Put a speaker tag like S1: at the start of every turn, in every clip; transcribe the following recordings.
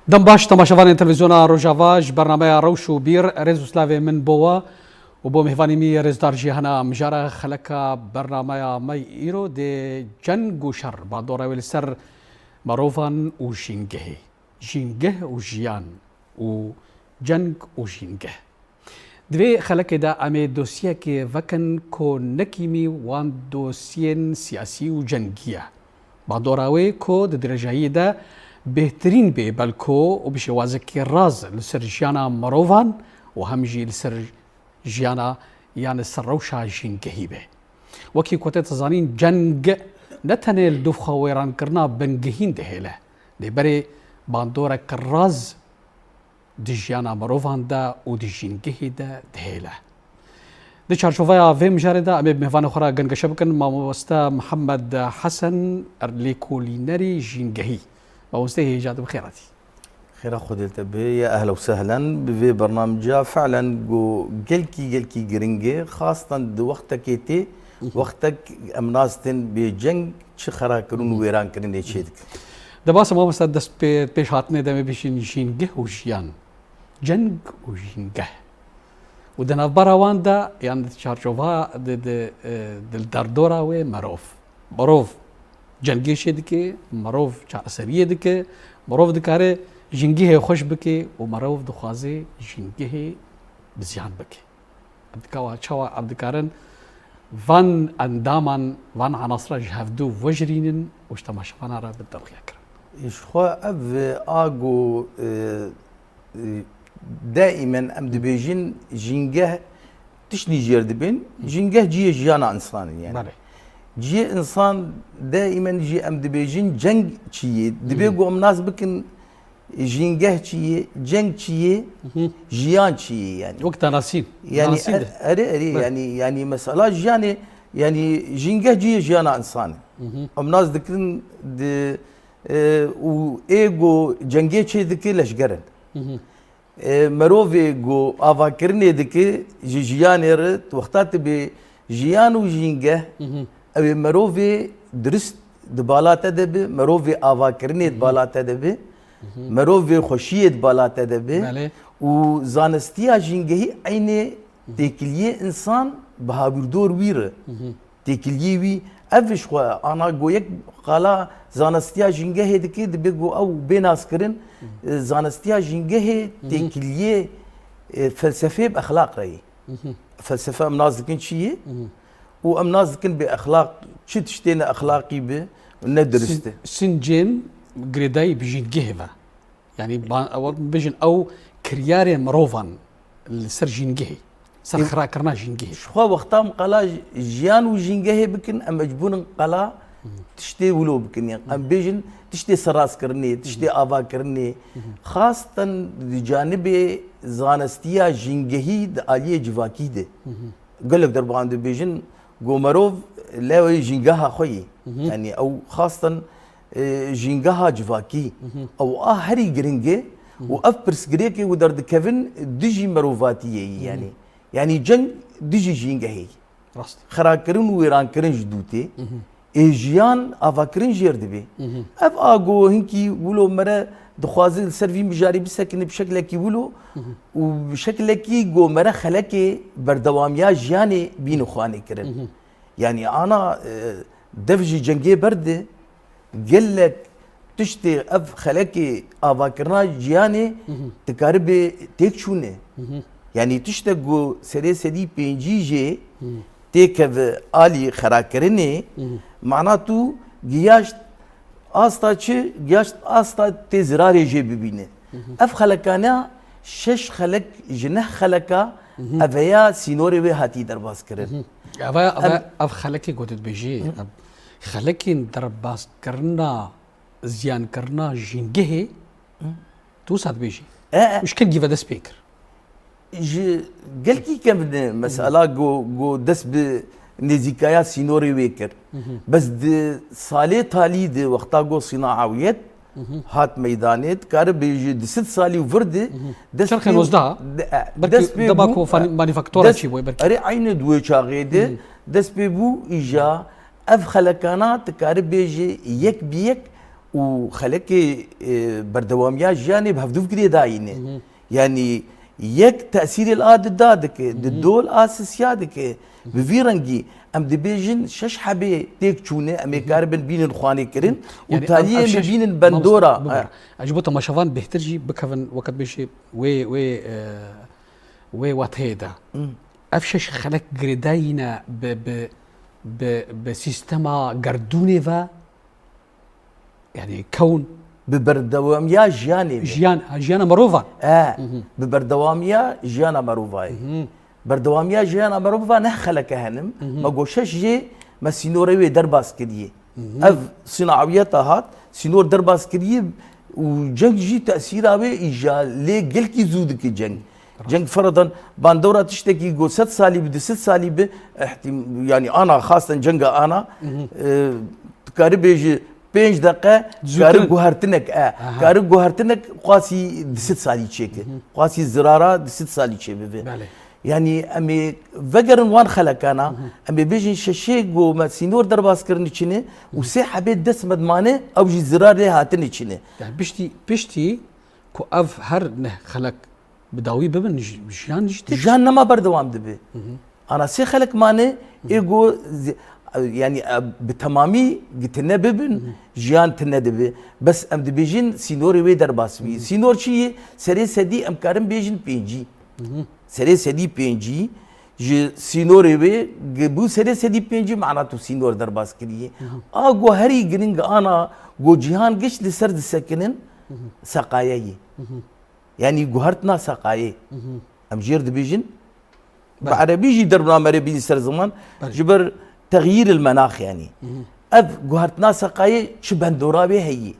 S1: دم باش تماشاوان تلفزیونا روجاواج برنامه روش و بیر رز و سلاوی من بوا و بو مهوانی می رز دار جهانا مجارا خلقا برنامه می ایرو ده جنگ و شر با دورا ویل سر مروفان و جینگه و جیان و جنگ و جینگه دوی خلق دا امی دوسیه که وکن کو نکیمی وان دوسیین سیاسی و جنگیه با دورا وی کو ده درجهی دا بهترین به بلکو و بشه وازکی راز لسر جیانا مروفان و همجی لسر جیانا یعنی سر روشا جینگهی به وکی کوته تزانین جنگ نتنه الدوفخه ویران کرنا بنگهین دهیله ده بری باندورا کراز دی جیانا مروفان دا و دی جینگهی دا دهیله دی چارچوفایا ویم جاره دا امی مهوان خورا گنگشه بکن ماموستا محمد حسن لیکولینری جینگهی ومستهي إيجاد بخيراتي
S2: خير خذ التبي يا أهلا وسهلا بفي برنامج فعلا جلكي جرينجي خاصة دو وقتك يتي وقتك أمناستن بجنگ شخرا كرون ويران كرين يشيدك
S1: دباسة ما بس دس بيش هاتني دم بيشين جينجه وجيان جنگ وجينجه ودنا براوان دا يعني تشارجوفا دردورا و مروف جنگی شدکه مروف چه اثریه دکه مروف دکاره جنگیه خوش بکه و مروف دخوازه جنگیه بزیان بکه عبدکاوا چوا عبدکارن وان اندامان وان عناصر جهفدو وجرینن وشتماشفانا را بالدرخيا كرم
S2: إشخوا أب آجو دائما أم دبيجين جنگه تشني جيردبين جنگه جي جيانا إنسان يعني
S1: بله
S2: جي انسان دائما جي ام دبيجين جنگ چيه دبيگو ام ناس بكن جينگه چيه جنگ چيه جيان چيه يعني
S1: وقت ناسين
S2: يعني اري يعني مسألة يعني جينگه جي جيانا انسان ام ناس دكن و ايگو جنگه چيه دكي لشگرن مروفي گو آواکرنه دكي جيان رت وقتات بي جيان و جينگه اوی مروفی درست دبالات دبی مروفی آواکرنیت بالات دبی مروفی خوشیت بالات دبی و زانستیا جنگهی aynı تکلیه انسان بهابردور ویره تکلیه وی اوش خو انا گویک قالا زانستیا جنگهی دکی دبی گو او بیناس کرن زانستیا جنگهی تکلیه فلسفه باخلاق رأی فلسفه منازکن چیه و ام نازكن باخلاق شو تشتينا اخلاقي به ندرسته
S1: سنجين جريداي بيجين جهفا يعني بيجين او كرياري مروفان السر جينجهي سر خرا كرنا جينجهي
S2: شو وقتام قلا جيان وجينجهي بكن ام مجبون قلا تشتي ولو بكن يعني ام بيجن تشتي سراس كرني تشتي ابا كرني خاصه جانب زانستيا جينجهي عليه جواكي ده قال لك دربان بيجن قومروف لا جينجاها خوي يعني او خاصه جينجاها جفاكي او هري جرينجي واف برسجريكي ودرد كيفن ديجي مروفاتي يعني جن ديجي جينجاهي خراكرن ويران كرن جدوتي ايجيان افاكرن جيردبي اف اغو هنكي ولو مره دخوازي السيرفي مجاري بسكن بشكل كي ولو وبشكل كي جو مره خلكي بردواميا جياني بينو خواني كرن يعني انا دفجي جنگي برد قال لك تشتي اف خلكي افاكرنا جياني تقاربي تيكشوني يعني تشتغو سري سدي بينجي جي تيكف الي خراكرني معناته جياش استا چه گشت استا تزراری جی ببینه اف خلکانا شش خلک جنه خلکا اویا سینوری و هاتی درباز کرد
S1: اویا اف خلکی گوتد بجی خلکی درباز کرنا زیان کرنا جنگه تو سات بجی مش كان جيفا دس بيكر
S2: قال كي كان مسألة جو دس ب نزيكايا سينوري ويكر بس دي صالي تالي دي وقتا جو صناعويت هات ميدانيت كار بيجي دي 6 صالي وفرد
S1: دس شرخ نوزدها دباكو مانيفاكتورا شي بوي بركي
S2: اري عين دوي شاغيدي دس بيبو اجا اف خلكانات كار بيجي يك بيك وخلك بردواميا جانب هفدوف كده داينه يعني يك تأثير الآد دادك الدول آسيادك بفيرنجي ام دبيجن شش حبي تيك تشونه ام كاربن بين الخواني كرين وتاليه بين البندورة
S1: اجبوتا مشافان بهترجي بكفن وقت بيشي وي واتهيدا افشش خلك جريداينا بسيستما جردونيفا يعني كون
S2: ببردواميا
S1: جيانا مروفا
S2: ببردواميا جيانا مروفا بردواميا جيانا مروفا نخلك هنم ما قوشش جي ما سينوري درباس كديه اف صناعيتها هات سينور درباس كديه وجنگ جي تأثيرها إيجا ليه قلكي زودك جنگ فرضا باندورا تشتكي جو 6 سالي بدي 6 سالي يعني انا خاصة جنگا انا تقارب 5 دقيقة كارب جوهرتنك كارب جوهرتنك قاسي 6 سالي تشيك قاسي الزرارة 6 سالي تشيك يعني امي فجرن وان خلق انا امي بيجي ششي جو ما سينور درباس كرني تشيني وسي حبيت دس مدمانه او جي زرار هاتني تشيني
S1: يعني بشتي كو اف هر نه خلق بداوي ببن
S2: جان ما بردوام دبي انا سي خلق ماني ايجو يعني بتمامي قتنا ببن جيان تندبي بس ام دبيجين سينوري وي درباس بي سينور شي سري سدي ام كارم بيجين بينجي سري سدي بينجي جي سينوري وي بو سري سدي بينجي معناته سينور درباس كليه اغو هري جرينج انا جو جيهان قش لسرد سكنن سقايي يعني جوهرتنا سقايي ام جير دبيجن بعربي جي دربنا مربي سر زمان جبر تغيير المناخ يعني اف جوهرتنا سقايي شبندورابي هي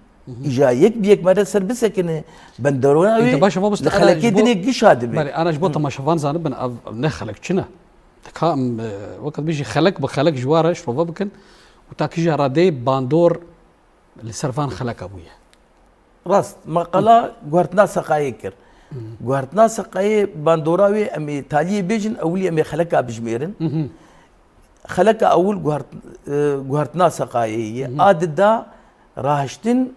S2: اجا يك بيك مره سر بسكن بندورابي
S1: انت باشا ما بس
S2: خلكي دني قش هادبي
S1: انا جبت ما شفان زان بن نخلك شنا تكام وقت بيجي خلك جواره شروبا بكن وتاكيجا رادي باندور لسرفان خلك ابويا
S2: راست مقاله جوهرتنا سقايي كر جوهرتنا سقايي باندوراوي امي تالي بيجن اولي امي خلكها بجميرن خلك اول جوهرتنا سقايي اددا راهشتن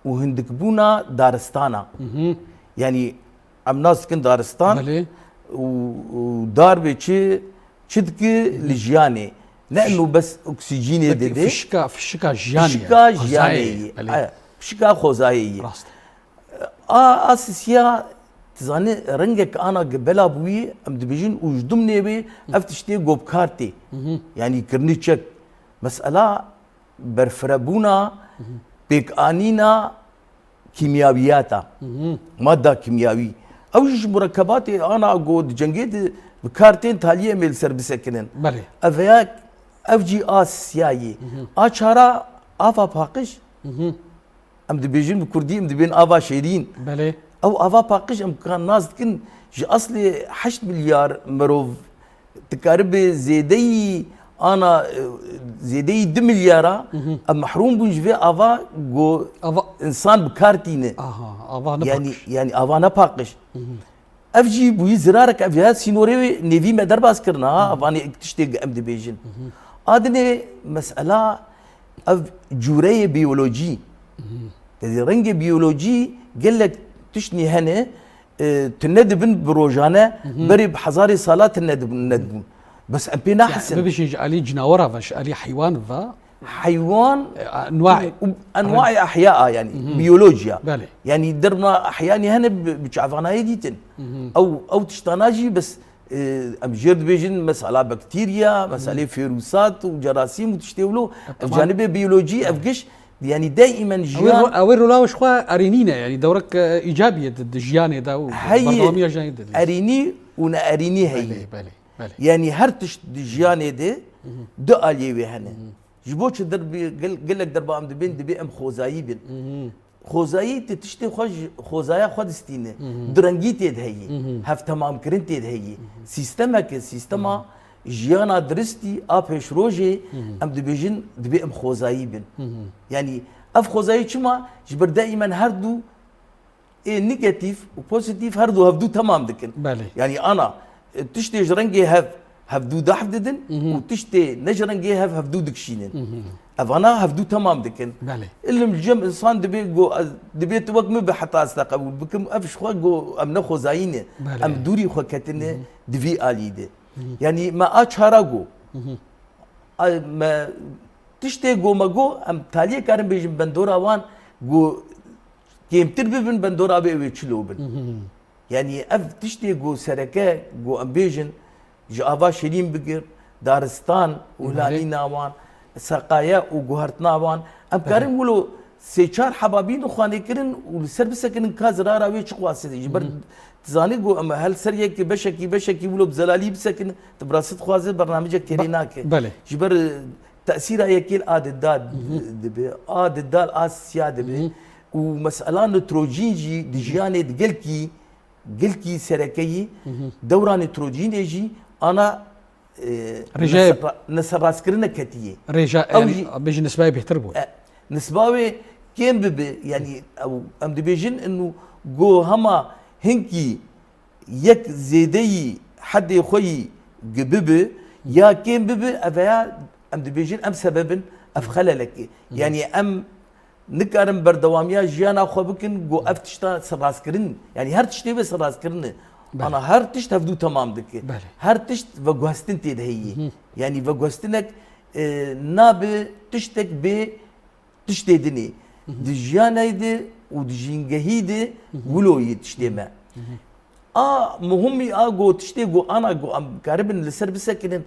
S2: وهندكبونا دارستانا يعني ام ناس كن دارستان ودار بيتشي تشدك لجياني لانه بس اكسجين دي
S1: فشكا جياني
S2: فشكا خوزايي اساسيا تزاني رنجك انا قبل ابوي ام دبيجين وجدمني بي افتشتي جوب كارتي يعني كرنيتشك مساله برفربونا بيك انينا كيميائياتا ماده كيميائي او جيش مركبات انا اقول جنجيت بكارتين تاليه ميل سيرفيس كنن
S1: بله
S2: افياك اف جي اس سياي اشارا افا باقش ام دبيجين بكردي ام دبين افا شيرين
S1: بله
S2: او افا باقش امكان ناس كن جي اصلي 8 مليار مروف تقارب زيدي انا زيدي 2 مليار ام محروم بنجفي افا جو انسان بكارتينه
S1: افا
S2: يعني افا نباقش افجي بوي زرارك افيات سينوري نيفي ما درباس كرنا افاني اكتشتي ام دبيجن ادني مساله اف جوري بيولوجي تدي رنج بيولوجي قال لك تشني هنا تندبن بروجانا بري بحزاري صالات الندبن بس ام بينا حسن
S1: ما بيش علي جناوره فاش علي حيوان فا
S2: حيوان انواع احياء يعني بيولوجيا
S1: بالي.
S2: يعني درنا احياني هنا بتشعفنا يديتن او تشتناجي بس ام جيرد بيجن مساله بكتيريا مساله فيروسات وجراثيم وتشتولو الجانب البيولوجي افقش يعني دائما
S1: جيان اويرو لا وشخوا ارينينا يعني دورك ايجابيه ضد الجياني دا
S2: برنامج جيد اريني ونا اريني هي
S1: بالي.
S2: يعني هرتش جياني دي دو اليوي هنا جبوش دربي قال لك دربا ام دبي ام خوزايي بن خوزايي تشتي خوزايا خود ستينه درنجي تيد هي هف تمام كرين تيد هي سيستما جيانا درستي ابيش روجي ام دبيجن دبي ام خوزايي بن يعني اف خوزايي تشما جبر دائما هردو ايه نيجاتيف وبوزيتيف هردو هفدو تمام دكن
S1: بالي.
S2: يعني انا تشتي جرنجي هف هفدو دحددن وتشتي نجرنجي هفدو دكشينن افانا هفدو تمام دكن
S1: بله
S2: اللي مجم انسان دبي توك مو بحتى استقبل بكم افش خو جو ام نخو زاينه ام دوري خو كتنه دفي اليده يعني ما اشهرغو ما تشتي جو ماجو ام تالي كارم بيجم بندورا وان جو كيم ترببن بندورا بي ويتشلوبن يعني اف تشتي جو سركه جو ام بيجن جافا شيرين بقر دارستان ولاني ناوان سقايا وجوهرتنا وان ام كارم ولو سيشار حبابين وخاني كرن والسرب سكن كازرا راوي شقواسي جبر تزاني جو اما هل سريك بشكي ولو بزلالي بسكن تبراسط خوازي برنامجك كريناك
S1: بله
S2: جبر تاثير يكيل الدال دبي الدال اسيا دبي ومساله نيتروجين جي دجاني قلكي سركي دوران نيتروجين يجي انا
S1: رجاء
S2: نسر راس كرنا كتيه
S1: رجاء يعني بيجي نسبة بيحتربوا
S2: نسباوي كين ببي يعني او ام دي بيجن انه جو هما هنكي يك زيدي حد يخوي جببي يا كين ببي افيا ام دي بيجن ام سبب اف خللك يعني ام نكرم بردواميا جيانا خو بكن جو افتشتا سراس كرن يعني هر تشتي بس سراس كرن انا هر تشت هفدو تمام دك هر تشت وجوستن تي هي يعني وجوستنك ناب تشتك ب تشتدني دجانا يدي ودجينجهيدي ولو يتشتما مهمي جو تشتي جو انا جو ام قاربن لسر بسكن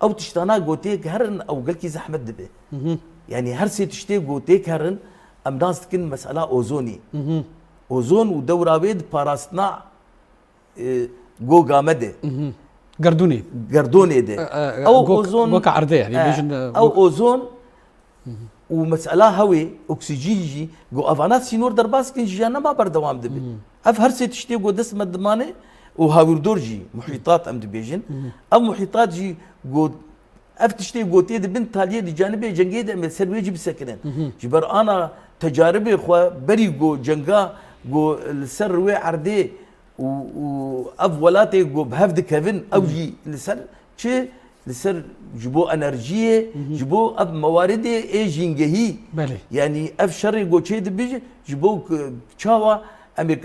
S2: او تشتانا جو تيك هرن او قلكي زحمت دبي يعني هر سي تشتي جو تيك هرن ام ناس تكن مساله اوزوني اوزون ودورا بيد باراستنا جو جامده قردوني ده او اوزون
S1: جو كعرضه يعني
S2: او اوزون ومساله هوي اكسجين جي جو افانات سينور درباس كن جانا ما بردوام دبي اف هر سي تشتي جو دس مدمانه وهاوردور جي محيطات ام دبيجن او محيطات جي جو اف تشتي جو تي بنت تاليه دي جانبي جنگي ده سروي جي بسكنن جبر انا تجاربي خو بري جو جنگا جو السروي عردي و ولاتي جو بهفد كيفن او جي لسر شي لسر جبو انرجيه جبو اب موارد اي جينجهي يعني اف شر جو تشي بيجي جبو تشاوا امي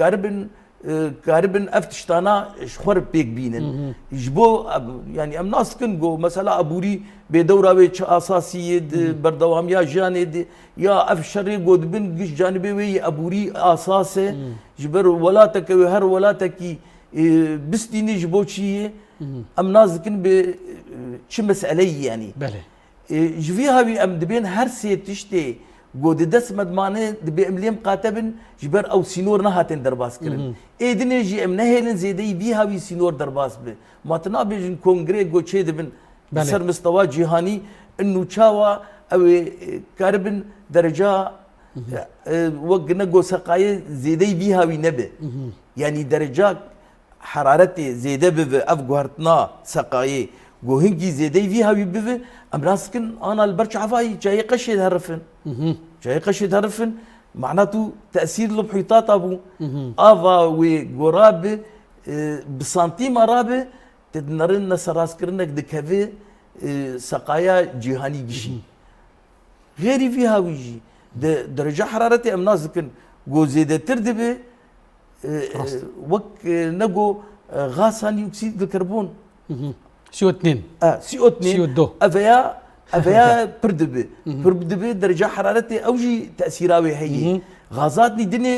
S2: كاربن افتشتانا شخور بيك بينن جبو يعني ام ناس كن جو مثلا ابوري بدوره ويتش اساسيه بردوام يا جاني يا اف شر جو بن جش جانبي وي ابوري اساسه جبر ولاتك هر ولاتك بستيني جبو شي ام ناس كن ب شي مساله يعني
S1: بله
S2: جفيها بي ام دبين هر سي تشتي جود دس مدمانه دبي امليم قاتبن جبر او سينور نهاتن درباس كرن ايدني جي ام نهلن زيدي بيها بي سينور درباس به ما تنابجن كونغري جو تشي دبن سر مستوى جهاني انه تشاوا او كاربن درجه وقنا جو سقايه زيدي بيها بي نبه يعني درجه حرارتي زيده به افغارتنا سقايه جو هنجي زيدي فيها بيبه امراسكن انا البرش عفاي جاي قشد هرفن جاي قشد هرفن معناته تاثير المحيطات ابو افا وغراب بسنتيم رابه تدنرن سراس كرنك دكافي سقايا جهاني جشي غيري فيها ويجي درجه حرارتي امنازكن جو زيده تردبه وك نجو غاز ثاني اكسيد الكربون
S1: CO2
S2: CO2
S1: CO2
S2: افيا بردبه درجه حرارتي اوجي تاثيراوي هي غازات دني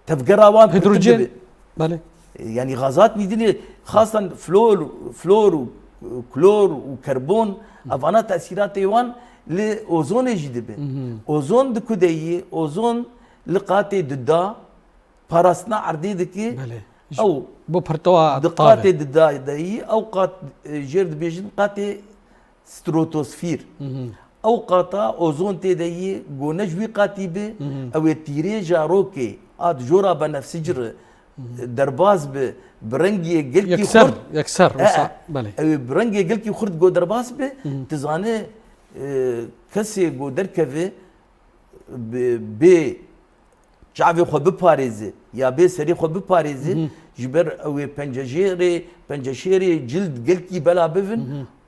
S2: تفقراوان
S1: هيدروجين بله
S2: يعني غازات دني خاصه فلور وكلور وكربون افانا تاثيرات ايوان لاوزون جدبه اوزون دكودي اوزون لقاتي ددا باراسنا عردي دكي
S1: بله
S2: او
S1: بو برتوا
S2: دقاتي داي او قات جيرد بيجن قاتي ستروتوسفير او قاتا اوزون تي داي جو نجوي قاتي بي او تيري جاروكي اد جورا بنفسجر درباز برنجي قلكي
S1: يكسر بله
S2: برنجي قلكي خرد جو درباز بي تزاني كسي جو دركفي ب چاوی خو بپارێزێ یا بێ سەری خۆ بپارێزێ ji ber ew ê penceşêrê cild gelkî bela bivin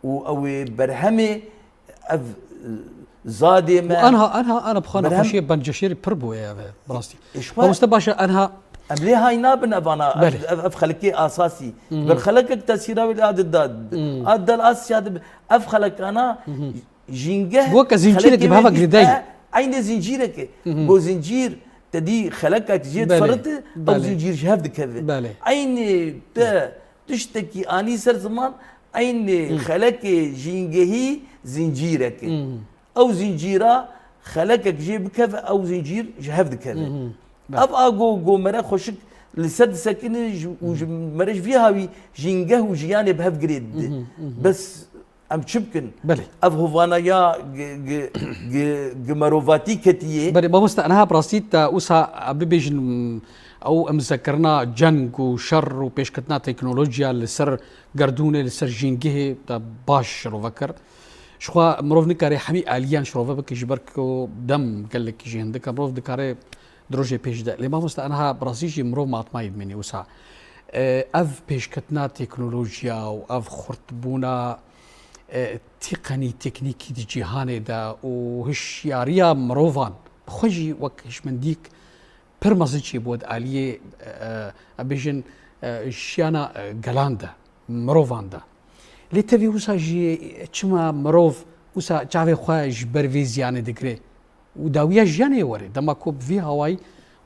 S2: û ew ê berhemê ev zadê me
S1: انا بخوانا خوشي بنجشيري بربو يا براستي ومستباشا انها
S2: ام لê hay nabin evana ev xelekê asasî ber xelekek tesîra wê ad dad ad del Asya ev xelekana jîngeh
S1: وك زنجيرك بهذا قرداي
S2: aynı zincireke bu zincir تدي خلقك جيت فرط او زنجير شهاب دكذا aynı te tişteki ani ser zaman aynı خلق جينجهي زنجيرك او زنجيرا خلقك جيب كذا او زنجير شهاب دكذا ابقى جو مرا خوشك لسد سكن مرج فيها جينجه وجياني بهف جريد بس ام شبكن
S1: بله
S2: اف هوفانا يا جمروفاتي كتيه
S1: بله بمست انها براستيت اوسا ببيجن او مذكرنا جنگ وشر وبيشكتنا تكنولوجيا لسر قردونه لسر جينجه باش رو فكر شخوا مروف نكاري حمي اليان شروفا بك جبركو دم قال لك يجي عندك مروف دكاري دروجي بيش ده لما مست انها براسيجي مروف ما طمايد مني اوسا اف بيشكتنا تكنولوجيا واف خرطبونا تقني تكنيكي دي جهاني دا وهشياريا مروفان بخوجي وكش من ديك برمزيجي بود آلية أبيجن شيانا غلاندا مروفان دا لي تبي وسا جي چما مروف وسا جاوي خواج برويزياني دكري وداويا جياني وري دما كوب في هواي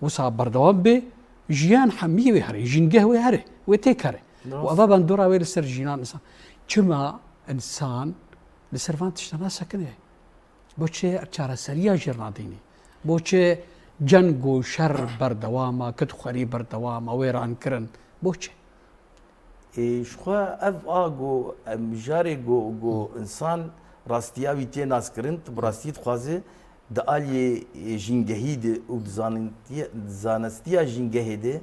S1: وسا بردوام بي جيان حمية ويهري جنجه ويهري ويتيكاري وأبا بندورا وير سر جينان إنسان چما انسان لسرفان تشتنا سكنه بوچه چاره سریا جرنادینی بوچه جنگ و شر بردواما کدخوری بردواما ویران کرن بوچه
S2: شخوا اف اگو مجاری گو انسان راستیاوی تی ناس کرن براستیت خوازه د آلی جنگهی ده و زانستیا جنگهی ده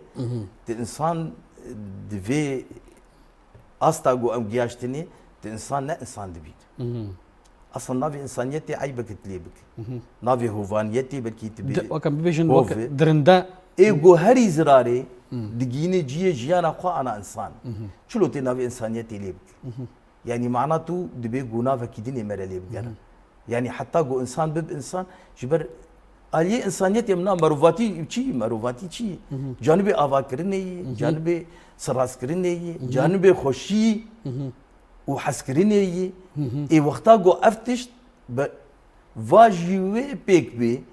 S2: انسان دوی استا گو ام گیاشتنی الانسان لا انسان دبيت اصلا نافي انسانيتي عيبك تليبك نافي هوفانيتي بلكي تبي
S1: وكم بيجن درندا
S2: ايجو هري زراري دقيني جيانا خو انا انسان شلو تي نافي انسانيتي ليبك يعني معناته دبي جو نافا كيديني مرا ليبك يعني حتى جو انسان بب انسان جبر الي انسانيتي منا مروفاتي چي جانبي اوا كرني جانبي سراس كرني جانبي خوشي وحسكريني اي وقتا جو افتشت فاجيوي بيك بي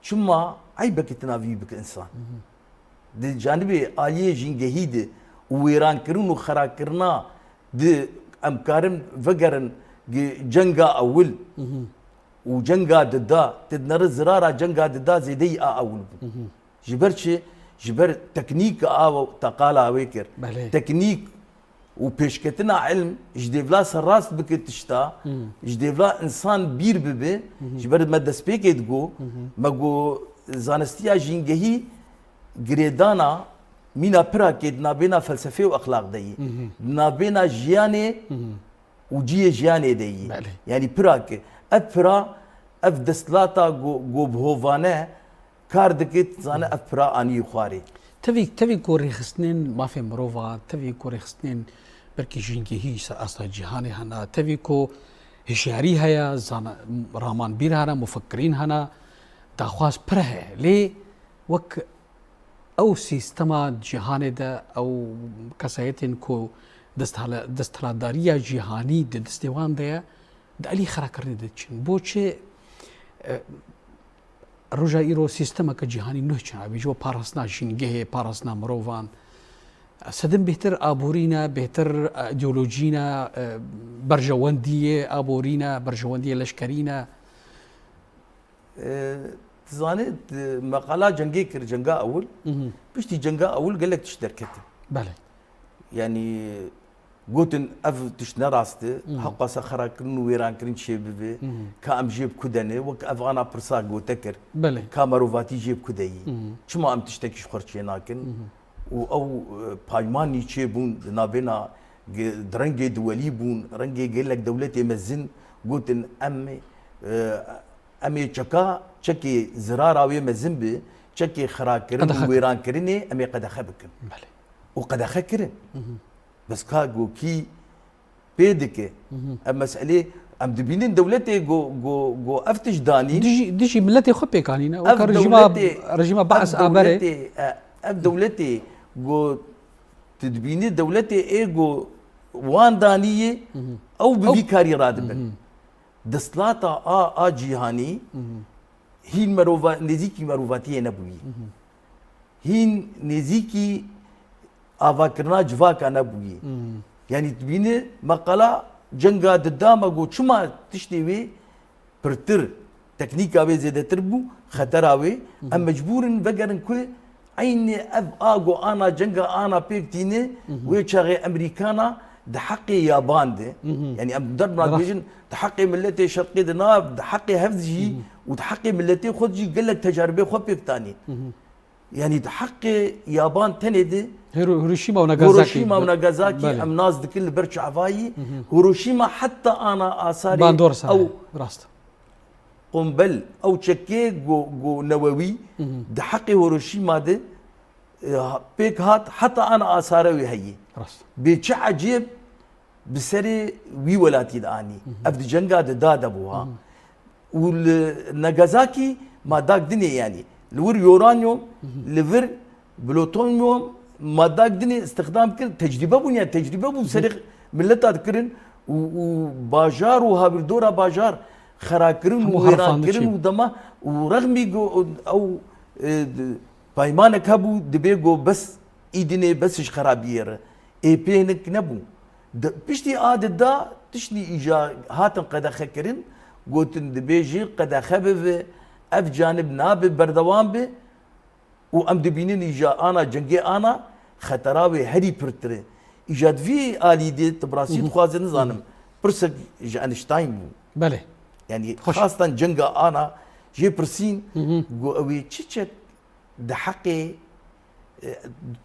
S2: شما عيبك تنافي بك انسان دي جانبي آلية جنجهي دي ويران كرون وخرا كرنا دي امكارن فقرن جنگا اول وجنگا ددا تدنر زرارة جنگا ددا زيدي اول جبر تكنيك تقالا ويكر تكنيك وبيشكتنا علم جديفلا سراس بك تشتا جديفلا انسان بير ببي جبر مدى سبيك يدقو ماقو زانستيا جينجهي جريدانا مينا برا كيد نابينا فلسفه واخلاق دي نابينا جياني وجيه جياني دي يعني براك افرا اف دستلاتا جو بهوفانه كاردكت زانا افرا اني خواري
S1: تبي كوري خسنين ما في مروفا تبي كوري خسنين بركي جينكي هي اصلا جهاني هنا تبي كو هشياري هيا زانا رامان بير هنا مفكرين هنا داخواس بره لي وك او سيستما جهاني دا او كسايتين كو دستهلاداريا جهاني دستيوان دا دالي خراكرني دچن بوچه روجا ايرو سيستما كجهاني نوچن بيجو بارسنا جينجه بارسنا مروفان سدم بهتر ابورينا بهتر ايديولوجينا برجوانديه ابورينا برجوانديه لشكرينا
S2: تزاني مقاله جنگي كر جنگا اول بيشتي جنگا اول قال لك تشتركت
S1: بله
S2: يعني قوتن اف تشنا راستي حقا سخرا كن ويران كرين شيبي كام جيب كدني وك افغانا برسا قوتكر
S1: بله
S2: كامروفاتي جيب كدي شما ام تشتكي شخرتشي لكن او بايماني تشيبون نابينا درنجي دولي بون رنجي قال لك دولتي مزن قوتن امي تشكا تشكي زرارا وي مزن بي تشكي خراكرن ويران كرني أمي قد خبكن وقد خكرن بس كاغو كي بيدك مسألة أم دبينين دولتي جو أفتش داني
S1: ديجي ملتي خبي كانينا رجيمة بعث آبري
S2: أف دولتي جو تدبيني دولتي إيجو وان دانية أو بفكاري رادبن دسلاتا جيهاني هين مروفا نزيكي مروفاتية نبوي هين نزيكي آفاكرنا جواكا نبوي يعني تبيني مقالة جنگا دداما گو چما تشتيوي پرتر تكنيكا وي زيادة تربو خطراوي ام مجبورن بقرن كوي عيني اف اغو انا جنگا انا بيكتيني وي چاغي امريكانا ده حقي يابان ده يعني ام درنا بيجن ده حقي ملتي شرقي دناب ده حقي هفزجي وده حقي ملتي خدجي قلك تجاربي خو بيكتاني يعني ده حقي يابان تاني ده
S1: هيروشيما
S2: وناغازاكي ام ناس دكل برش عفاي هيروشيما حتى انا اثاري
S1: او راست
S2: قنبل او تشكي جو نووي ده حقي هيروشيما ده بيك هات حتى انا اثاري هي
S1: راست
S2: بيتش عجيب بسري وي ولاتي داني افد جنگا دادا بوها والناغازاكي ما داك دنيا يعني لور يورانيوم ليفر بلوتونيوم ما داك دني استخدام كل تجربه بنيا تجربه بو سرق ملت اذكرن وباجار وهابردورا باجار خراكرن ويراكرن ودما ورغمي او بايمانك هبو دبيغو بس ايدني بس خرابير اي بينك نبو بيشتي عاد دا تشني ايجا هاتن قد خكرن قوتن دبيجي قد خبب اف جانب ناب بردوان به وام دبينين ايجا انا جنگي انا خطراوي هري برتري ايجاد في الي دي تبراسي خوازن زانم برسك اينشتاين
S1: بله
S2: يعني خاصه جنگا انا جي برسين قو اوي تشيك ده حقي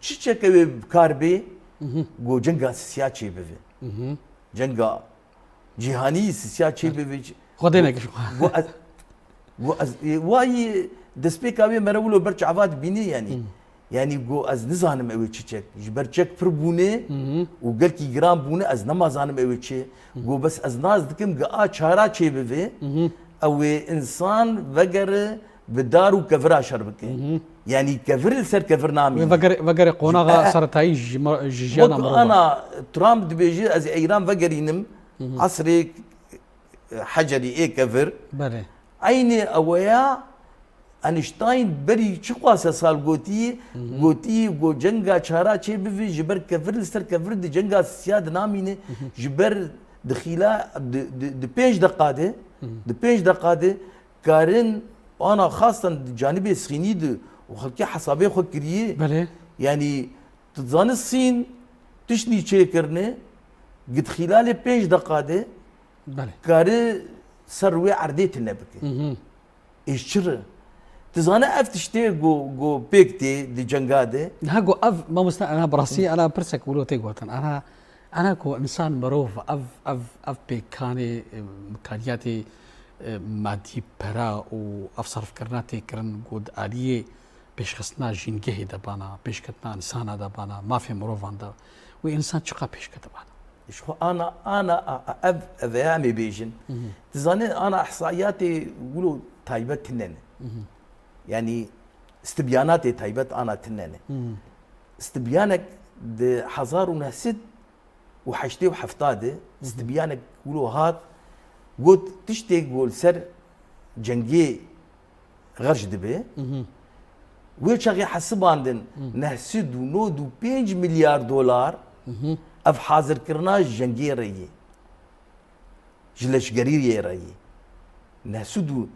S2: تشيك اوي بكاربي قو جنگا سياسي بيفي جنگا جهاني سياسي بيفي
S1: خدينا كشو
S2: واي دسبيكاوي مرولو برچ عواد بيني يعني جو از نزانم اوي تشيك جبرچك فربونه وقال كي جرام بونه از نما زانم اوي تشي جو بس از ناز دكم قا چارا تشي بيفي او انسان وگر بدارو كفرا شربك يعني كفر سر كفر نامي
S1: وگر قوناغا سرتاي جيجانا
S2: انا ترامب دبيجي از ايران وگرينم عصري حجري اي كفر
S1: بله
S2: عيني اويا اينشتاين بري چقواسه سال گوتي گو جنگا چارا چه بفي جبر كفر سر كفر دي جنگا سياد نامينه جبر دخيلا د 5 دقائق د 5 دقائق كارن انا خاصه جانبي سخيني وخلقي حسابي خو كريه
S1: بله
S2: يعني تزان الصين تشني تشيكرني قد خلال 5 دقائق
S1: بله
S2: كاري سروي عرديت النبك ايش شر تزانا افتشتي جو بيكتي دي جنگاده
S1: ها جو اف ما مستنى انا براسي انا برسك ولو تيغوتن انا كو انسان مروف اف بيكاني امكانياتي مادي برا و افصرف كرناتي كرن قود آلية بيش خصنا جينجه دبانا بيش كتنا انسان دبانا ما في مروفان دا وانسان شقا بيش كتبانا
S2: شو انا افيامي بيجن تزاني انا احصائياتي يقولوا تايبه تنين يعني استبياناتي تايبت انا تنين استبيانك دي حزار ونهسد وحشتي وحفتاده استبيانك يقولوا هات قلت تشتي قول سر جنگي غرج دبي ويشغي حسب عندن نهسد ونودو 5 مليار دولار اف حاضر كرناج جنگي ري جلش قرير ري نهسدو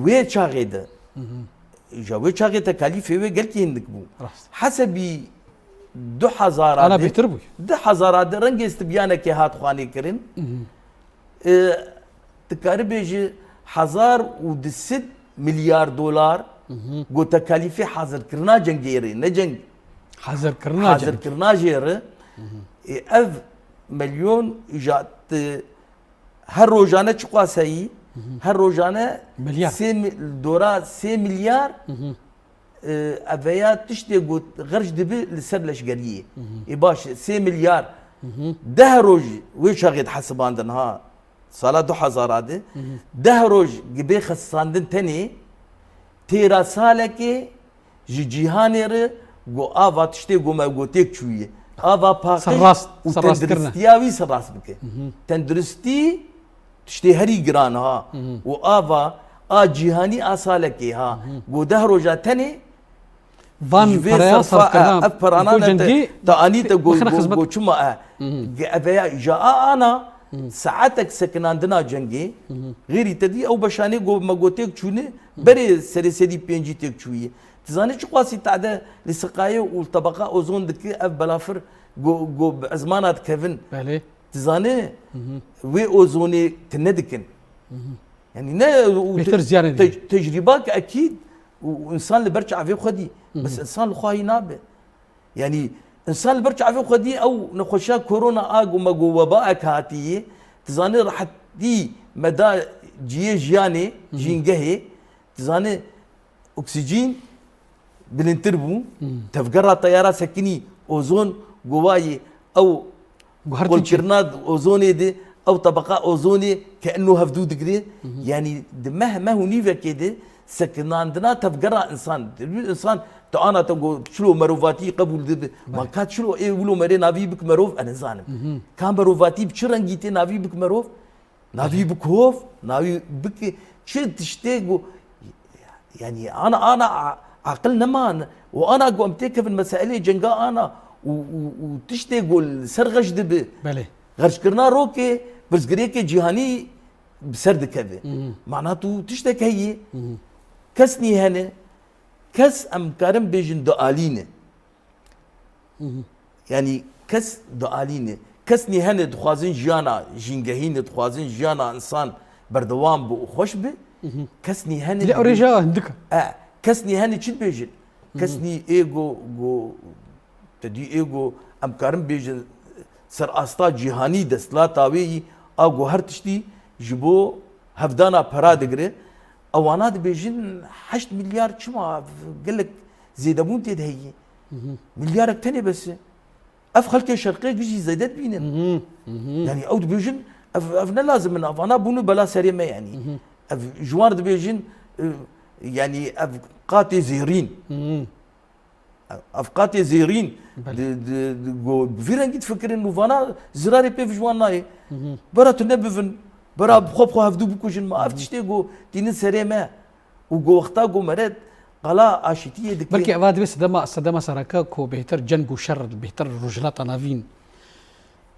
S2: وي شاغي ده جاوي شاغي تكاليف وي قال كي عندك بو حسبي 2000
S1: انا بيتربوي
S2: 2000 رنگ استبيانك هات خواني كرين تقريبا 1000 مليار دولار قو تكاليفي حاضر كرنا جنگيري نجنگ
S1: حاضر
S2: كرنا جيري اف مليون اجات هر روجانه چقاسي هر روجانه
S1: مليار.
S2: دورا 3 مليار افيا تشتي قوت غرج دبي لسر لشقريه باش 3 مليار ده روج ويش غيد حسب عندنا سالا 2000 هذا ده روج جبي خصاندن تاني تيرا سالكي جيهانير جو افا تشتي جو ما قوتيك شويه افا باقي
S1: سراس كرنا
S2: وتندرستياوي سراس بك تندرستي تشتي هري جران وافا جيهاني اسالكي جو ده روجا تاني
S1: فان فريا صرف كلام
S2: افرانا تاني تقول شما افيا جاء انا ساعتك سكن عندنا جنگي غيري تدي او بشاني جو ماغوتيك شوني بري سري بينجي تك شويه تزاني شو قاسي تعدا لسقايه والطبقه اوزون دك اف بلافر جو بازمانات كيفن
S1: بله
S2: تزاني وي اوزوني تندكن يعني
S1: بيتر زياده
S2: تجربه اكيد وانسان اللي برجع فيه خدي بس انسان الخاي نابه يعني انسان اللي برجع فيه خدي او نخشا كورونا اج وما جو وباء هاتيه تزاني راح دي مدى جياني جينجهي تزاني اكسجين بالانتربو تفقرها طياره سكني اوزون جواي او كولكرناد اوزوني دي او طبقه اوزوني كانه هفدو دقري يعني مهما هو نيفا كده سكن عندنا تفقرها انسان الانسان انا تقول شلو مروفاتي قبل ما كانت شلو ايه ولو مري نافي بك مروف انا زانم كان مروفاتي بشرنجيتي نافي بك مروف نافي بك هوف نافي بك شد تشتيقو يعني انا عقلنا ما وانا قمت في المسائل جنقا انا وتشتيقو السرغش دب
S1: بله
S2: غرش كرنا روكي بس قريكي جهاني بسرد كذا معناته تشتك هي كسني هنا كس ام كارم بيجن دؤالينه يعني كس دؤالينه كسني هنا دخوازين جانا جينجهين دخوازين جانا انسان بردوام بو خوش به كسني هنا
S1: لا رجا عندك
S2: كسني هنا تشد بيجن كسني ايجو جو تدي ايجو ام كارم بيجن سر استا جهاني دسلا تاوي اغو هر تشتي جبو هفدانا برا دغري اوانات بيجن 8 مليار شما قال لك زيدبون تدهي مليار تاني بس اف خلك الشرقيه بيجي زيدت بينا يعني او بيجن افنا لازم من افانا بونو بلا سريمه يعني اف جوار بيجن يعني اف قاتي زيرين افقاتي زيرين فيران جيت فكر انه فانا زراري بيف جواناي برا تنبفن برا بخوب خو هفدو بكوجن ما افتشتي جو تين سريمه وجو وقتا جو مرد قلا اشتيه دك
S1: بلكي عباد بس صدما سركا كو بهتر جنب وشر بهتر رجلات نافين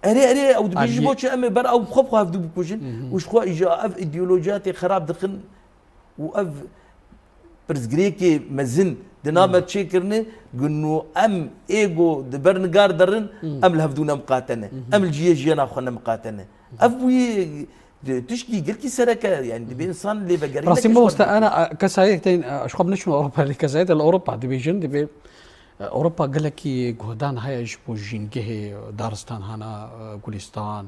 S2: اري او بيجبوش امي برا او بخوب خو هفدو بكوجن وش خو اجا اف ايديولوجياتي خراب دخن واف برزغريكي مزن دنامة تشيكرني قلنو ام ايجو دبرنقار درن ام الهفدونا مقاتنة ام الجيه جينا اخونا مقاتنة افوي تشكي قلتي سركة يعني دبي انسان اللي بقري
S1: راسي موستا انا كسايتين اشخاص نشنو اوروبا اللي كسايت الاوروبا ديفيجن دبي اوروبا قال لك جهدان هاي جبو جينجه دارستان هنا غولستان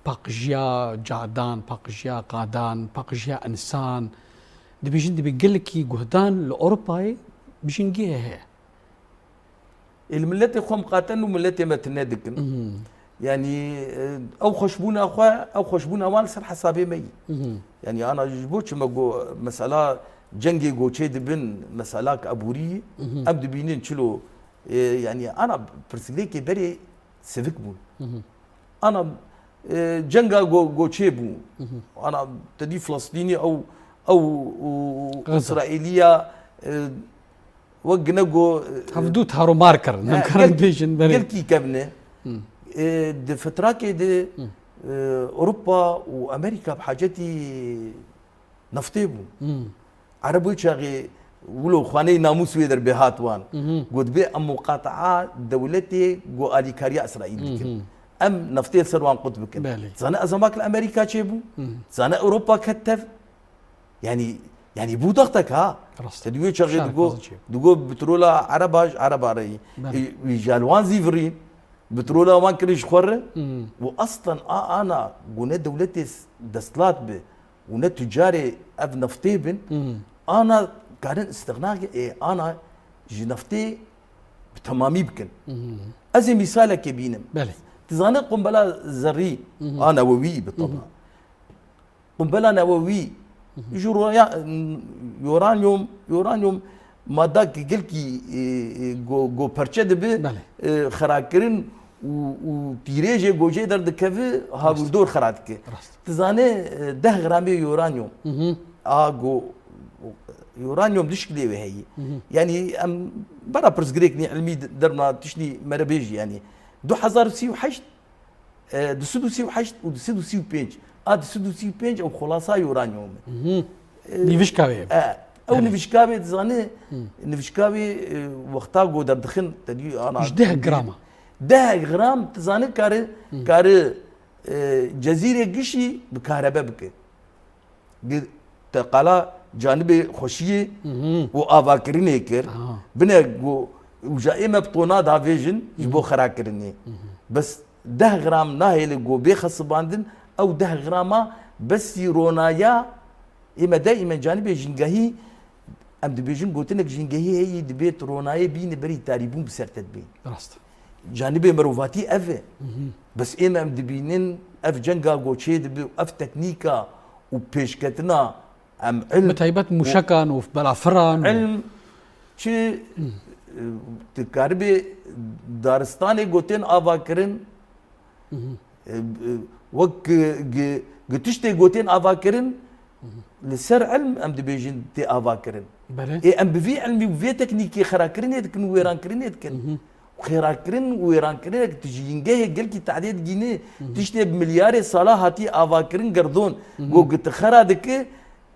S1: باقجيا جعدان باقجيا قادان باقجيا انسان دبيجن دبي قال لك جهدان لاوروبا بجنجيه هي
S2: الملتي خو مقاتن وملتي ما تنادك يعني او خشبونا اخويا او خشبونا والسر حسابي مي يعني انا جبوتش ما مساله جنجي جو تشيد بن مساله ابوري ابد بينين شلو يعني انا برسليكي بري سيفيك بون انا جنجا جو تشيبو انا تدي فلسطيني او اسرائيليه وقنقو
S1: هفدوت هارو ماركر نمكرن بيجن بري
S2: قلكي كابنه دي فتراكي دي اوروبا وامريكا بحاجتي نفطيبو عربي شاغي ولو خواني ناموس ويدر بهاتوان قد بي ام مقاطعه دولتي جو اليكاريا اسرائيل ام نفطي سروان قطبك زانا ازماك الامريكا تشيبو زانا اوروبا كتف يعني بو ضغطك ها تدوي شغل دقو بترولا عرباج جالوان زيفرين بترولا وان كريش خور واصلا انا قلنا دولتي دستلات ونتجاري اف نفتي بن انا كان استغناء انا جي نفتي بتمامي بكن ازي مثالك بينم
S1: بله
S2: تزاني قنبله ذري انا نووي بالطبع قنبله نووي يورانيوم ماده كيلكي جو برشا دبي خراكرين و تيريجي جوجي درد كافي هاغدور خراتك تزاني 10 غرام يورانيوم جو يورانيوم دشكلي وهي يعني برا برزغريكني علمي درنا تشني مربيج يعني 2008 208 و 205 205 او خلاصه يورانيوم
S1: نيفشكاوي
S2: او نيفشكاوي تزاني نيفشكاوي وقتها جو دردخن تدي انا
S1: 10 غرام
S2: 10 غرام تزاني كاري جزيره قشي بكهرباء بك تقالا جانبي خوشيه وافاكرين هيكر بنا وجائمه بطونا دا فيجن يبو خراكرني بس 10 غرام ناهي اللي جو بيخص باندن او 10 غرام بس رونايا اما دائما جانبي جنجاهي ام دبيجن قلت لك جنجاهي هي دبيت رونايا بين بري تاريبون بسرتت بين
S1: راست
S2: جانبي مروفاتي اف بس اما ام دبينين اف جنجا جوتشي دبي اف تكنيكا وبيشكتنا ام علم
S1: متعيبات مشكن وفي بلا فرن
S2: علم شي تكاربي دارستاني قوتين افاكرن وك قتشتي قوتين افاكرن لسر علم ام دبيجن تي افاكرن اي ام بفي علمي وفي تكنيكي خراكرن يدكن ويران كرن يدكن خراكرن ويران كرن تجينجه قلكي تعديد جيني تشتي بمليار صلاحاتي افاكرن قردون جو قت خرادك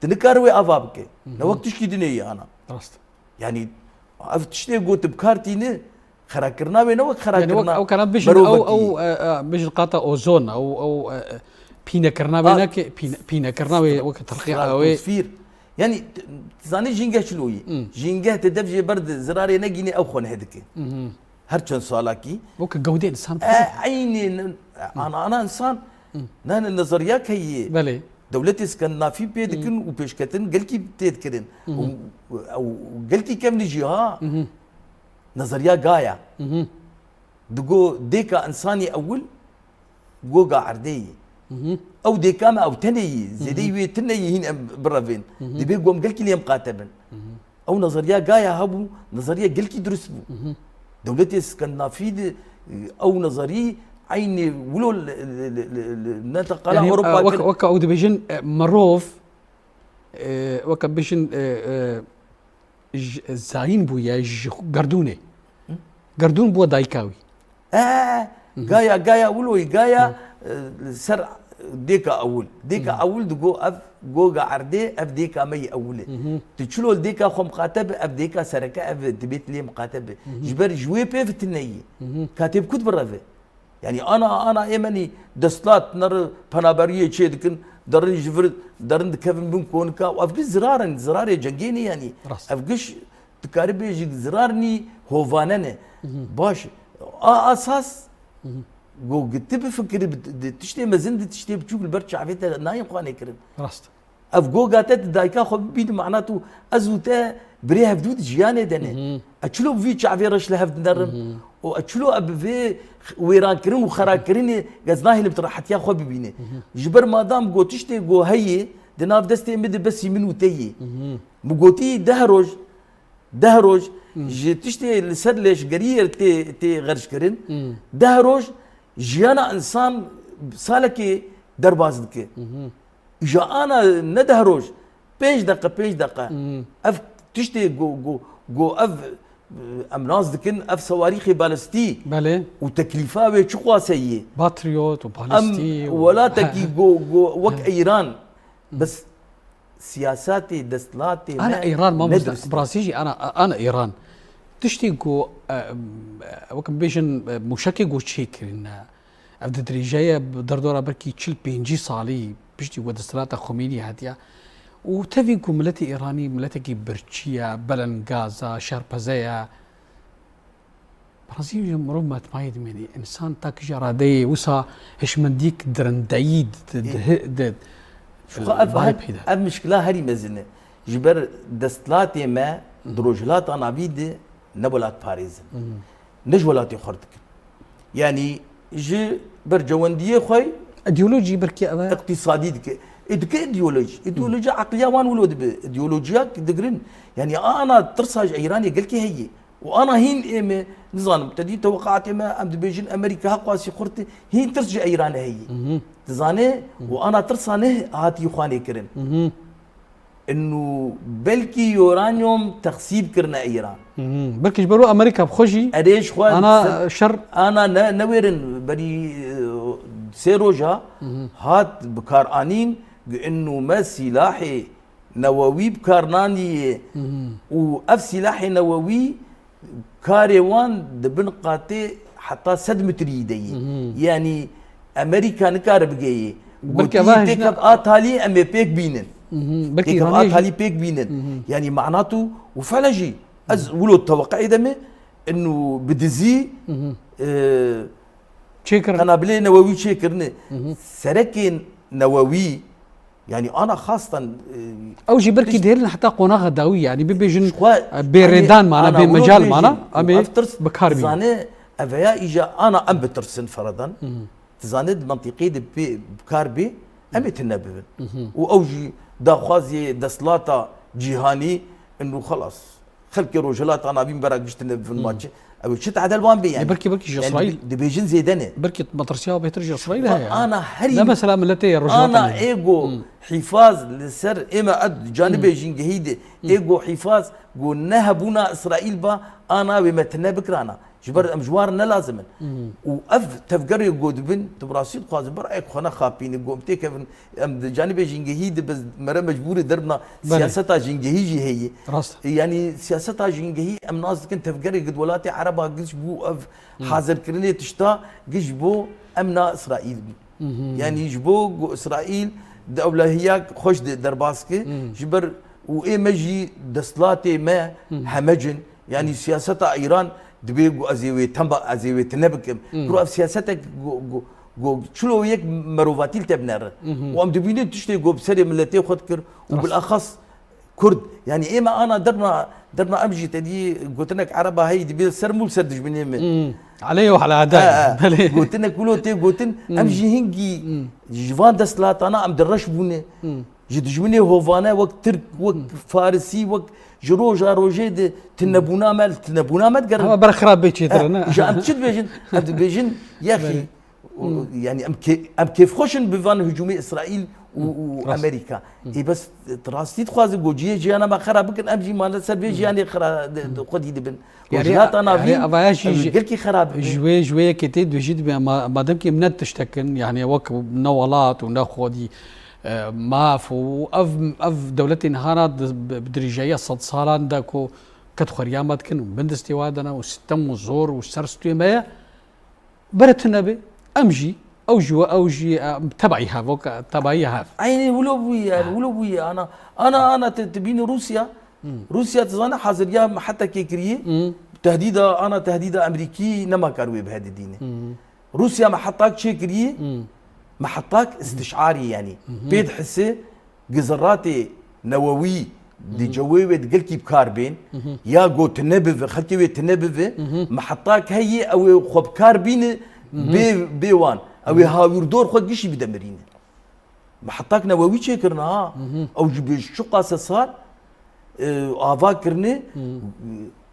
S2: تنكروي افابك لوقت تشكي دنيا انا
S1: راست
S2: يعني تشتي قوت بكارتيني خراكرنا وين وقت خراكرنا
S1: يعني او كان بيجن او بيجن قاطع اوزون او بينا كرنا بينك بينا كرنا وقت ترقيع او
S2: يعني تزاني جينجه شلوي جينجه تدفجي برد زراري نجيني او خون هدك هرشن سؤالكي
S1: وك جودة انسان
S2: عيني انا انسان نحن النظريات هي
S1: بلي
S2: دولتي اسكندنافي بيدكن وبيشكتن قلكي بتذكرن او قلكي كم نجيها نظريه قايا دقو ديكا انساني اول جوجا عردي او ديكا ما او تني زيدي وي تني هنا برافين دي بيقوم قلكي لي مقاتبن او نظريه قايا هبو نظريه قلكي درسبو دولتي اسكندنافي او نظريه عيني ولو نتقال
S1: يعني
S2: اوروبا
S1: وكا او دبيجن مروف وكا بيجن زاين بويا قردوني قردون بو دايكاوي
S2: قايا ولوي قايا سر ديكا اول دقو اف جوجا عردي اف ديكا مي اولي تشلو ديكا خو مقاتب اف ديكا سركه اف دبيت لي مقاتب جبر جوي بيف تني كاتب كنت برافي يعني انا ايماني دستلات نر بنابريه تشيدكن درن جفر درن كيفن بن كونكا وافقش زراري جنجيني يعني افقش تكاربي زرارني هوفانني باش اساس جو قلت بفكر تشتي مزند تشتي بتشوف البرد عفيتها نايم قاني كرن
S1: راست
S2: افجو قاتت دايكا خو بيد معناته ازوتا بريها بدود جياني دني اتشلو في شعبي رش لها بدرم واتشلو اب في ويران كرين وخراكرين غزناه اللي بترحت يا خو بيني جبر مادام جو تشتي جو هي دناف دستي مد بس يمين وتي مغوتي دهروج جي تشتي لسر ليش قرير تي غرش كرين دهروج جيانا انسان سالكي دربازدك جا انا ندهروج 5 دقيقه اف تشتي جو اف امناز دكن اف صواريخ بالستي
S1: بله
S2: وتكلفه وشقوا سيء
S1: باتريوت وبالستي
S2: ولا تكي جو وك ايران بس سياساتي دستلاتي
S1: انا ايران ما براسيجي انا ايران تشتي جو وكم بيجن مشكك وشيكرين ابدا دريجيه بدردوره بركي تشل بينجي صالي بيجتي ودستلاتا خوميني هاتيا وتفيكم ملتي ايراني ملتي برشيا بلن غازا شربزايا برازيل مرو ما تمايد مني انسان تاك جرادي وسا هش منديك درندعيد باهي بيدا
S2: اف مشكله هري مزنه جبر دستلاتي ما دروجلات انا بيد نبولات باريس نجولاتي خرتك يعني جي برجونديه خوي
S1: ايديولوجي بركي أبا
S2: اقتصادي دك ايديولوجي عقليه وان ولود ايديولوجيا دقرن يعني انا ترساج ايراني قال هي وانا هين نظام تدي توقعت ما امد بيجن امريكا قاسي خرتي هين ترجع ايران هي تزاني وانا ترسانه هاتي اخواني كرن انه بلكي يورانيوم تخسيب كرنا ايران
S1: بركي جبروا امريكا بخوجي
S2: اديش خوان
S1: انا شر
S2: انا نويرن بري سيروجا هات بكارانين انه ما سلاحي نووي بكارناني واف سلاحي نووي كاريوان دبن قاتي حتى سد متريدي يعني امريكا نكار بقي
S1: بركي باهجنا
S2: اتالي ام بيك بينن
S1: بركي
S2: اتالي بيك بينن يعني معناته وفعلا جي از ولو توقعي دمي انه بدزي
S1: شكرا
S2: قنابل نووي شكرني سركن نووي يعني انا خاصه
S1: اوجي بركي ديرنا حتى قناه غداوي يعني بيجن بيردان معنا بمجال معنا امي بكاربي
S2: زاني افيا اجا انا ام بترسن فرضا تزاني منطقي بكاربي ام تنبب واوجي دا خوازي دسلاتا جيهاني انه خلاص خلك رجلات انا بين براك باش تنبب في الماتش او شت عدل وان بي
S1: يعني بركي جي اسرائيل
S2: يعني دبيجن زيدنه
S1: بركي مطرسيا وبيترجي اسرائيل هي
S2: انا هري
S1: لا مثلا ملتي الرجلات
S2: انا ايجو حفاظ للسر اما اد جانب جنجهيد ايجو حفاظ قول نهبونا اسرائيل با انا بمتنا بكرانا جبر امجوارنا لازما واف تفكر يقود بن تبراسيد قاز برايك خنا خابين قومتي كيف ام جانب جنجهيد بس مره مجبور دربنا سياستها جنجهيجي هي يعني سياستها جنجهي ام ناس كنت تفكر قد ولاتي عربها قش بو اف حاضر كرني تشتا قش بو امنا اسرائيل يعني جبو اسرائيل دولة هي خوش درباسكي جبر وايه مجي دسلاتي ما همجن يعني سياستها ايران دبيغو ازيوي تنبا ازيوي تنبك برو سياستك جو شلو يك مروفاتيل تبنر وام دبيني تشتي جو بسري ملتي خدكر وبالاخص كرد يعني ايما انا درنا امجي تدي قلت لك عربه هي دبي سرمول سردج بني
S1: عليه وعلى اعدائي
S2: قلت لك كلو تي قلت امجي هنجي جوان دسلات انا ام درش بوني جدجمني هوفانا وقت ترك وقت فارسي وقت جروجا روجيد تنبونا ما تقرب
S1: برا خراب بيتي ترى
S2: جا ام تشد بيجن يا اخي يعني ام كيف خوشن بفان هجومي اسرائيل وامريكا اي بس تراستي تخواز جوجي جي انا ما خراب بكن امجي مال سربي جي يعني خد يدبن وجهات انا في قلكي خراب
S1: جوي كتي دوجيد ما دام كي منت تشتكن يعني وك نوالات وناخذي ماف اف دولتي نهارات بدرجيه صد صالان داكو كتخريامات كن بندستي وادنا وستم وزور وسرستي ما برت النبي امجي اوجي تبعي هافوك تبعي هاف
S2: عيني ولو انا تبيني روسيا تزانا حاضر يا حتى كيكريه تهديدا امريكي نما كاروي بهذه الدينه روسيا ما حطاك شيكريه محطاك استشعاري يعني بيد حسي جزراتي نووي دي جويوي دقلكي بكاربين يا جو تنبذ خلكي تنبذ محطاك هي او خب كاربين بيوان او هاوير دور خد قشي بدمرين محطاك نووي شكرنا او جبي شقا صار افاكرني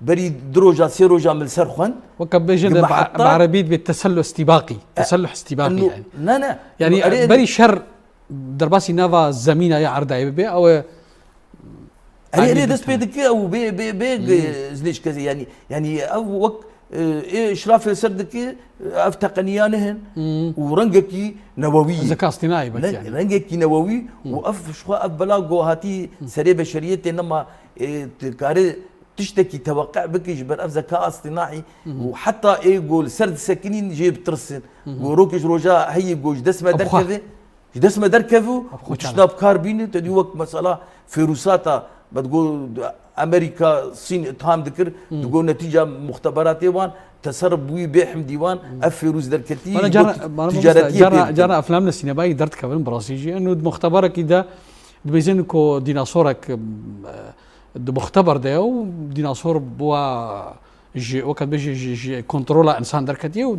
S2: بري دروجا سيروجا من سرخن
S1: وكبيجن بعربيت بالتسلح استباقي تسلح استباقي يعني
S2: لا
S1: يعني بري شر درباسي نافا زمينا يا عرض بي او
S2: اري دس بيدك او بي زليش كذا يعني او وقت اشراف سردك اف تقنيانهن ورنجكي نووي
S1: ذكاء اصطناعي بس يعني
S2: رنجكي نووي واف شو اف بلاغو هاتي سري بشريه انما تكاري تشتكي توقع بك يجبر اف ذكاء اصطناعي وحتى يقول سرد سكنين جيب ترسن وروكش روجا هي جوج دسمه دركفه دركفو وتشناب كاربين تدي وقت مساله فيروساتا بتقول امريكا الصين اتهام ذكر تقول نتيجه مختبرات ديوان تسرب بوي بيحم ديوان افيروز دركتي
S1: انا جانا افلامنا السينمائيه درت كمان براسيجي انه مختبرك كده بيزنكو ديناصورك مختبر ده وديناصور بوا جي وقت بيجي كنترولا انسان دركتي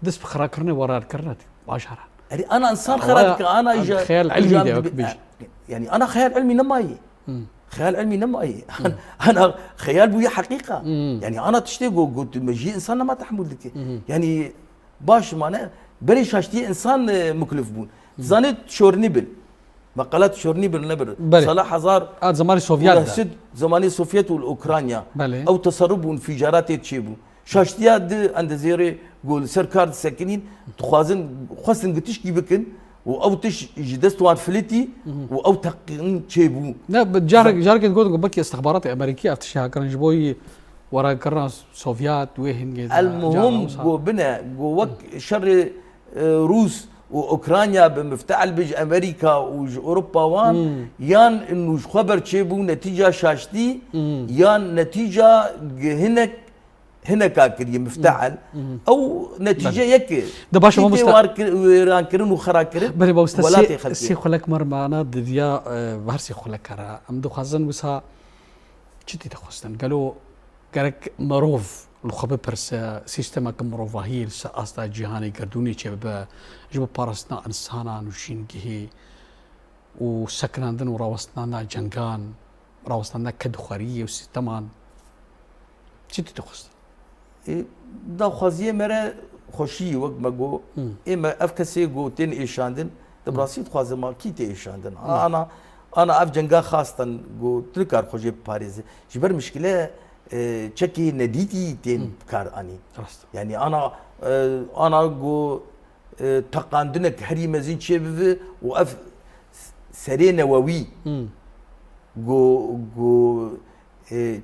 S1: دس بخراكرني ورا الكرنت باشرة
S2: يعني انا انسان خراتك انا
S1: خيال علمي ده
S2: يعني انا خيال علمي نماي خيال علمي نماي انا خيال بويا حقيقه يعني انا تشتي قلت مجي انسان ما تحمل لك يعني باش معناه بري شاشتي انسان مكلف بون زانت شورنيبل مقالات شورنيبل نبر صلاح هزار
S1: زمان السوفيات
S2: زمان السوفيت والاوكرانيا او تسرب وانفجارات تشيبو شاشتيا دي عند زيري قول سركار ساكنين تخوازن خاصن قتش كي بكن او تش جدستوان فليتي او تقين تشيبو
S1: لا جارك تقول بكي استخبارات امريكيه افتشها كان جبوي ورا كرنا سوفيات وين
S2: المهم جو بنا جو وك شر روس واوكرانيا بمفتعل بج امريكا واوروبا وان يان انه خبر تشيبو نتيجه شاشتي يان نتيجه هنا كاكري مفتعل او نتيجه يك
S1: دباش ما
S2: ويران كرن وخراكر
S1: بل بوست سي خلك مرمانا دديا بهرسي خلك را ام دو خزن وسا جدي تخستن قالوا قالك مروف الخبر برس سيستم كمروف هي استا جهاني كردوني تشب جب بارسنا انسانا نشين جهي وسكنان وراوسنا جنغان راوسنا كدخريه وسيستمان جدي تخستن
S2: دا خوازیه مره خوشی وقت مگو اما افکسی گو تین ایشاندن دبراسیت خوازه ما کی تی ایشاندن انا اف جنگا خاصتن گو تلکار خوشی پاریزه جبر مشکله چکی ندیتی تین کار آنی يعني انا گو تقاندنك هري مزين شبه واف سري نووي جو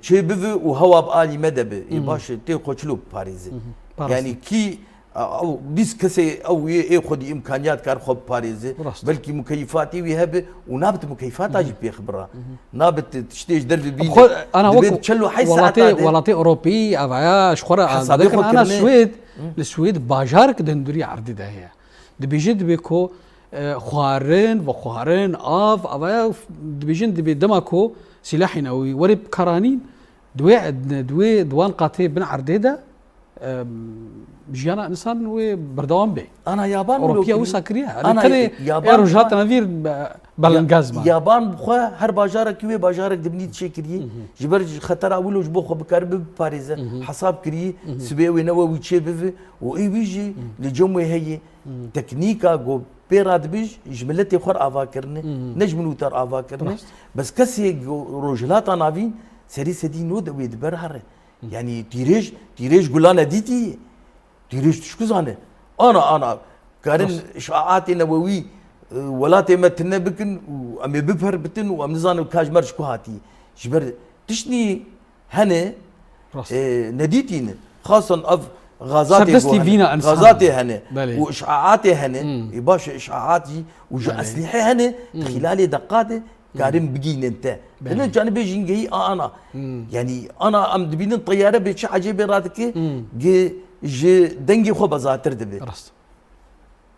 S2: شبه وهوا بآلي مدبه يباش تي خوشلو باريزي يعني كي او ديس كسي او ياخذ امكانيات كار خب باريزي بلكي مكيفاتي ويهب ونابت مكيفات اجي بيخبرها نابت تشتيج درب بيد
S1: انا ولاتي اوروبي افيا شخرا انا السويد باجارك دندري عرضي ده هي بيجد بيكو خوارن اف افيا بيجن دماكو سلاح نووي ورب كرانين دوان قاتي بن عرديده بجيانا انسان وبردوام بي
S2: انا يابان
S1: اوروبيه وساكريا انا يابان رجعت نافير بالانغاز
S2: يابان بخوا هر باجارك كوي باجارك دبني تشكري جبر خطر اولو جبو خو بكرب باريس حساب كري سبيوي نووي تشبف واي بيجي لجموي هي تكنيكا جو بيراد بيج جملتي خور افاكرني نجم نوتر افاكرني بس كسي روجلات نافين سري سدي نود ويدبر هر يعني تيريج قلانا ديتي تيريج تشكزانه انا كارن اشعاعات نووي ولا تمتنا بكن وامي بفر بتن وامنزان كاج مرش كوهاتي جبر تشني هنا نديتين خاصه اف غازاتي هنا واشعاعاتي هنا يباش اشعاعاتي وجا اسلحه هنا خلال دقات كارم بقين انت انا جانب جينجي انا يعني انا ام دبين الطياره بش عجيب راتك جي دنجي خو بزاتر دبي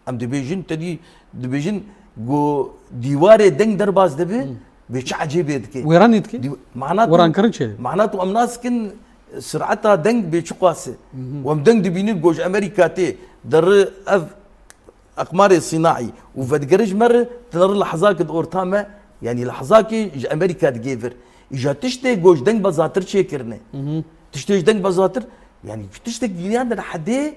S2: ام دبيجن تدي دبيجن جو ديوار دنج درباز دبي بش عجيب يدك
S1: ويرانيتك
S2: معناته
S1: وران كرنشي
S2: معناته ام ناسكن سرعتها دنج بشقاسه وام دنج دبين جوج امريكا تي در اف اقمار الصناعي وفدقرج مره تدر لحظات اورتامه يعني لحظاكي امريكا تجيفر اجا تشتي جوج دنج بزاتر شيكرني تشتي دنج بزاتر يعني تشتي يعني حدي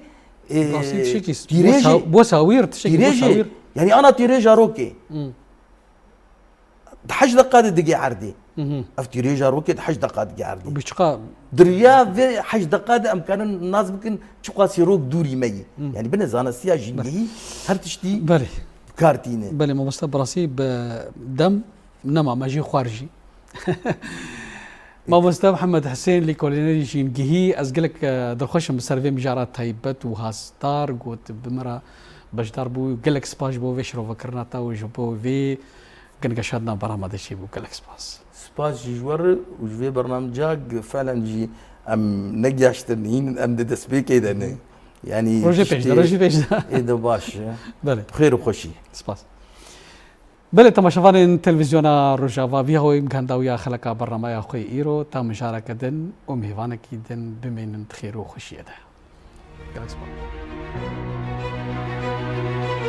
S1: تيريج بوساوير تشتي
S2: يعني انا تيريج روكي حج دقات دقي عردي افتيريج روكي حج دقات دقي عردي
S1: بشقا
S2: دريا في حج دقات امكان الناس ممكن شقا سيروك دوري مي يعني بنزانا سيا جيني هر تشتي
S1: بلي
S2: كارتينه
S1: بلي ما براسي بدم نما ماجي خارجي ما محمد حسين لي كولينري جينجي ازقلك درخوش مسرفي مجارات تايبت وهاستار قوت بمرا باش داربو قالك سباج بو فيشرو فكرنا تاو جبو في گەنگەشادنا بەرامادەشی بوو گەلێک سپاس.
S2: سپاس جوار وجوي برنامجك فعلا جي ام نجاشتن هين ام دسبيك اذا يعني
S1: ڕۆژی پێش
S2: اذا باش
S1: بەێ
S2: بخير وخوشي
S1: سپاس. بەێ تەماشەوانên تەلڤیزیۆنا ڕۆژاوا ڤیهۆی گەنداویە خەلەکە بەڕەمایە خۆی ئیرۆ تا مژارەکەدن و میهوانێکی دن بمێنن خێر و خوشیەدا. گەلێک سپاس.